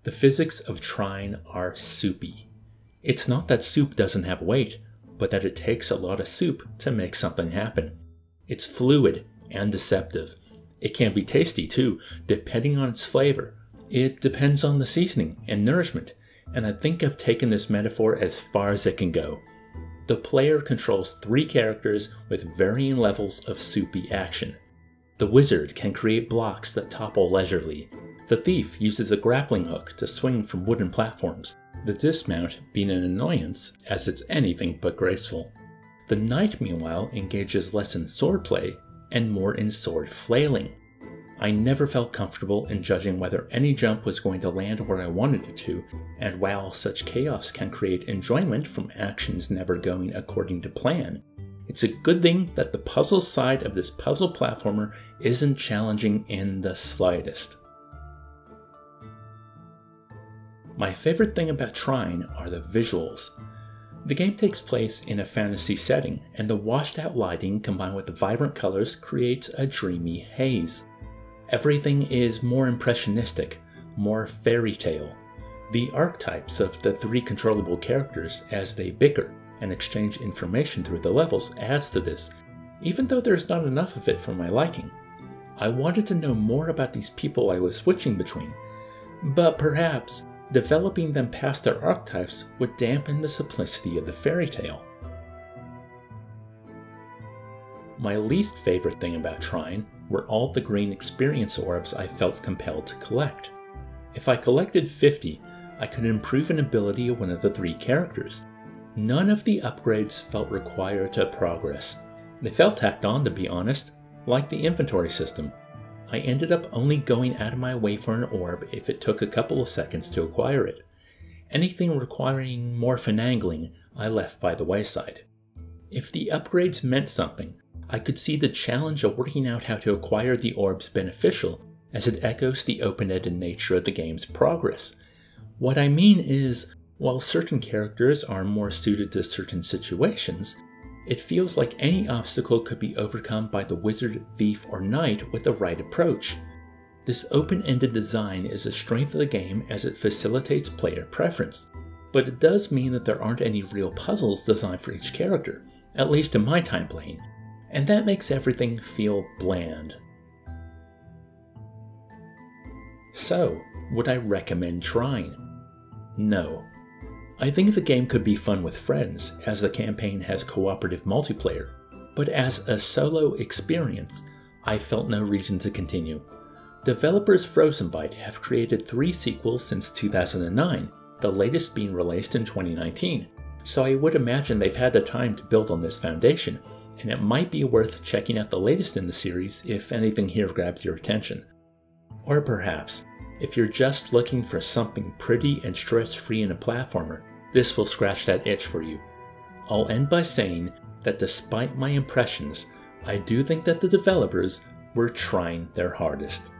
The physics of Trine are soupy. It's not that soup doesn't have weight, but that it takes a lot of soup to make something happen. It's fluid and deceptive. It can be tasty too, depending on its flavor. It depends on the seasoning and nourishment, and I think I've taken this metaphor as far as it can go. The player controls 3 characters with varying levels of soupy action. The wizard can create blocks that topple leisurely. The thief uses a grappling hook to swing from wooden platforms, the dismount being an annoyance as it's anything but graceful. The knight, meanwhile, engages less in swordplay and more in sword flailing. I never felt comfortable in judging whether any jump was going to land where I wanted it to, and while such chaos can create enjoyment from actions never going according to plan, it's a good thing that the puzzle side of this puzzle platformer isn't challenging in the slightest. My favorite thing about Trine are the visuals. The game takes place in a fantasy setting, and the washed out lighting combined with the vibrant colors creates a dreamy haze. Everything is more impressionistic, more fairy tale. The archetypes of the 3 controllable characters as they bicker and exchange information through the levels adds to this, even though there's not enough of it for my liking. I wanted to know more about these people I was switching between, but perhaps developing them past their archetypes would dampen the simplicity of the fairy tale. My least favorite thing about Trine were all the green experience orbs I felt compelled to collect. If I collected 50, I could improve an ability of one of the 3 characters. None of the upgrades felt required to progress. They felt tacked on, to be honest, like the inventory system. I ended up only going out of my way for an orb if it took a couple of seconds to acquire it. Anything requiring more finagling, I left by the wayside. If the upgrades meant something, I could see the challenge of working out how to acquire the orbs beneficial, as it echoes the open-ended nature of the game's progress. What I mean is, while certain characters are more suited to certain situations, it feels like any obstacle could be overcome by the wizard, thief, or knight with the right approach. This open-ended design is a strength of the game as it facilitates player preference, but it does mean that there aren't any real puzzles designed for each character, at least in my time playing, and that makes everything feel bland. So, would I recommend Trine? No. I think the game could be fun with friends, as the campaign has cooperative multiplayer, but as a solo experience, I felt no reason to continue. Developers Frozenbyte have created 3 sequels since 2009, the latest being released in 2019, so I would imagine they've had the time to build on this foundation, and it might be worth checking out the latest in the series if anything here grabs your attention. Or perhaps, if you're just looking for something pretty and stress-free in a platformer, this will scratch that itch for you. I'll end by saying that despite my impressions, I do think that the developers were trying their hardest.